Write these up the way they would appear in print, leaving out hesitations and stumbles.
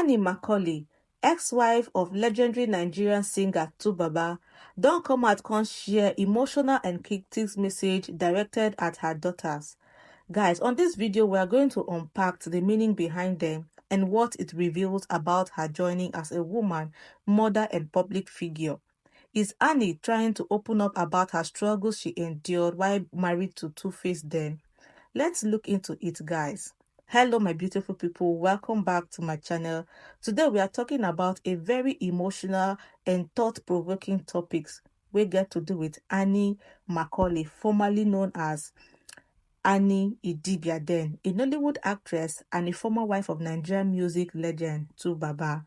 Annie Macaulay, ex-wife of legendary Nigerian singer Baba, don come out come share emotional and cryptic message directed at her daughters. Guys, on this video, we are going to unpack the meaning behind them and what it reveals about her journey as a woman, mother, and public figure. Is Annie trying to open up about her struggles she endured while married to Two-Face then? Let's look into it, guys. Hello, my beautiful people. Welcome back to my channel. Today, we are talking about a very emotional and thought-provoking topics we get to do with Annie Macaulay, formerly known as Annie Idibia then, a Nollywood actress and a former wife of Nigerian music legend Baba.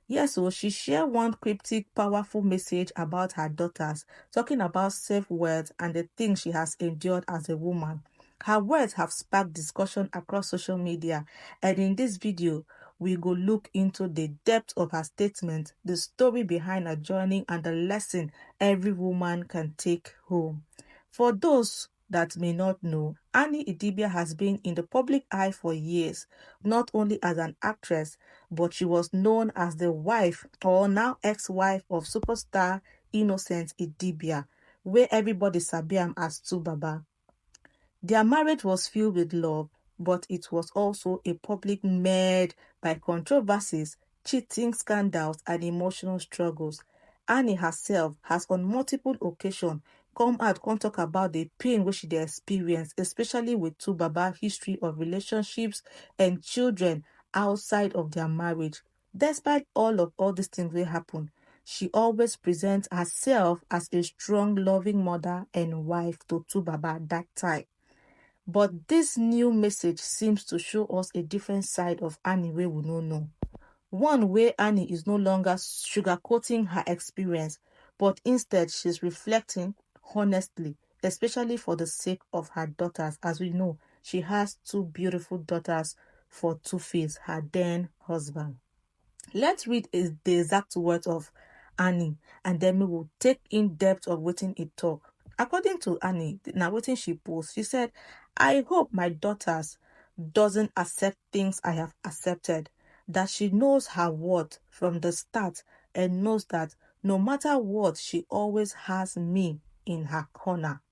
Yes, so she shared one cryptic, powerful message about her daughters, talking about self-worth and the things she has endured as a woman. Her words have sparked discussion across social media, and in this video, we go look into the depth of her statement, the story behind her journey, and the lesson every woman can take home. For those that may not know, Annie Idibia has been in the public eye for years, not only as an actress, but she was known as the wife or now ex-wife of superstar Innocent Idibia, where everybody sabi am as Baba. Their marriage was filled with love, but it was also a public marred by controversies, cheating scandals, and emotional struggles. Annie herself has on multiple occasions come out come talk about the pain which she dey experience, especially with Baba history of relationships and children outside of their marriage. Despite all these things wey happen, she always presents herself as a strong, loving mother and wife to Baba at that time. But this new message seems to show us a different side of Annie wey we no know. One where Annie is no longer sugarcoating her experience, but instead she's reflecting honestly, especially for the sake of her daughters. As we know, she has two beautiful daughters for Two-Face, her then husband. Let's read the exact words of Annie, and then we will take in depth of wetin it talk. According to Annie, now wetin she post, she said, "I hope my daughters doesn't accept things I have accepted, that she knows her worth from the start and knows that no matter what, she always has me in her corner."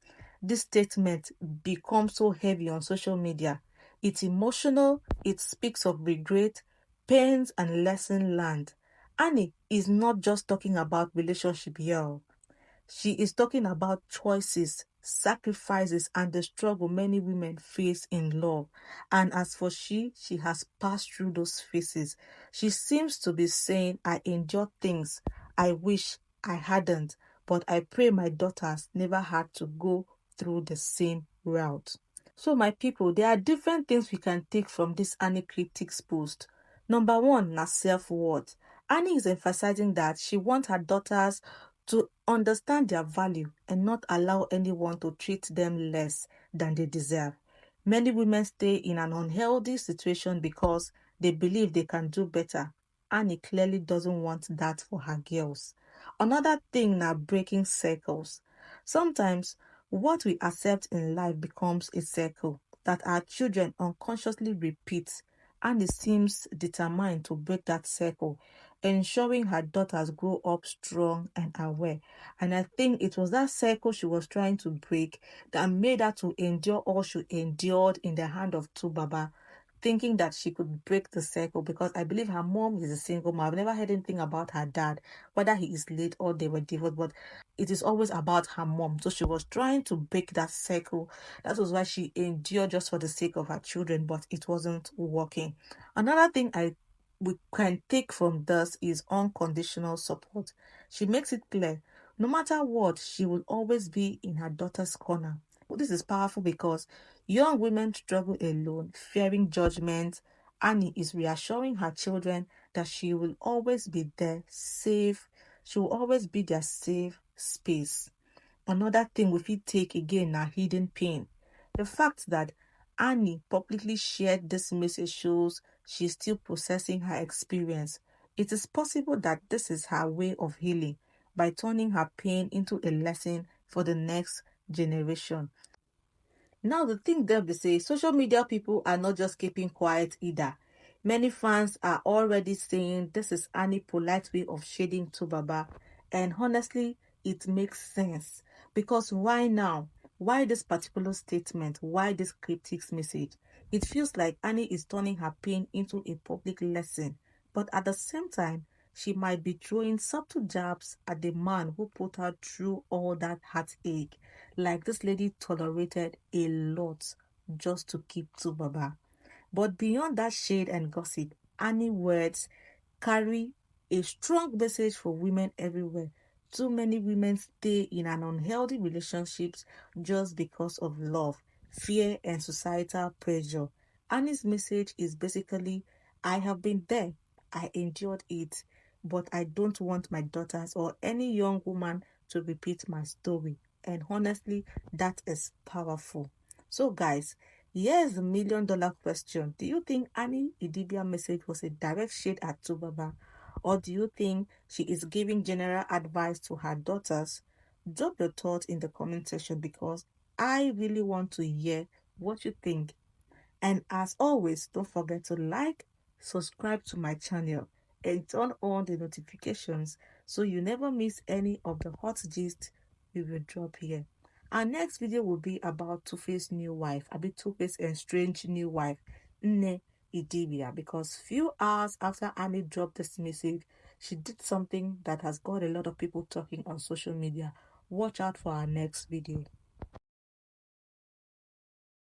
This statement becomes so heavy on social media. It's emotional, it speaks of regret, pains, and lesson learned. Annie is not just talking about relationship here. She is talking about choices, sacrifices, and the struggle many women face in love. And as for she has passed through those phases. She seems to be saying, "I endured things I wish I hadn't, but I pray my daughters never had to go through the same route." So my people, there are different things we can take from this Annie Cryptic's post. Number one, na self-worth. Annie is emphasizing that she wants her daughters to understand their value and not allow anyone to treat them less than they deserve. Many women stay in an unhealthy situation because they believe they can do better. Annie clearly doesn't want that for her girls. Another thing na breaking circles. Sometimes what we accept in life becomes a circle that our children unconsciously repeat, and it seems determined to break that circle, ensuring her daughters grow up strong and aware. And I think it was that circle she was trying to break that made her to endure all she endured in the hand of Baba, thinking that she could break the circle, because I believe her mom is a single mom. I've never heard anything about her dad, whether he is late or they were divorced, but it is always about her mom. So she was trying to break that circle. That was why she endured just for the sake of her children, but it wasn't working. Another thing we can take from this is unconditional support. She makes it clear, no matter what, she will always be in her daughter's corner. Well, this is powerful because young women struggle alone, fearing judgment. Annie is reassuring her children that she will always be there, safe. She will always be their safe space. Another thing we fit take again na hidden pain. The fact that Annie publicly shared this message shows she's still processing her experience. It is possible that this is her way of healing by turning her pain into a lesson for the next generation. Now, the thing there they say, social media people are not just keeping quiet either. Many fans are already saying this is Annie's polite way of shading Tubaba, and honestly, it makes sense. Because why now? Why this particular statement? Why this cryptic message? It feels like Annie is turning her pain into a public lesson, but at the same time, she might be throwing subtle jabs at the man who put her through all that heartache. Like this lady tolerated a lot just to keep Tubaba. But beyond that shade and gossip, Annie words carry a strong message for women everywhere. Too many women stay in an unhealthy relationships just because of love, fear, and societal pressure. Annie's message is basically, I have been there, I endured it, but I don't want my daughters or any young woman to repeat my story. And honestly, that is powerful. So, guys, here's the $1,000,000 question. Do you think Annie Idibia message was a direct shade at Tubaba? Or do you think she is giving general advice to her daughters? Drop your thoughts in the comment section because I really want to hear what you think. And as always, don't forget to like, subscribe to my channel, and turn on the notifications so you never miss any of the hot gist we will drop here. Our next video will be about Two-Face new wife, Two-Face estranged new wife, Nne Idibia, because few hours after Annie dropped this message, she did something that has got a lot of people talking on social media. Watch out for our next video.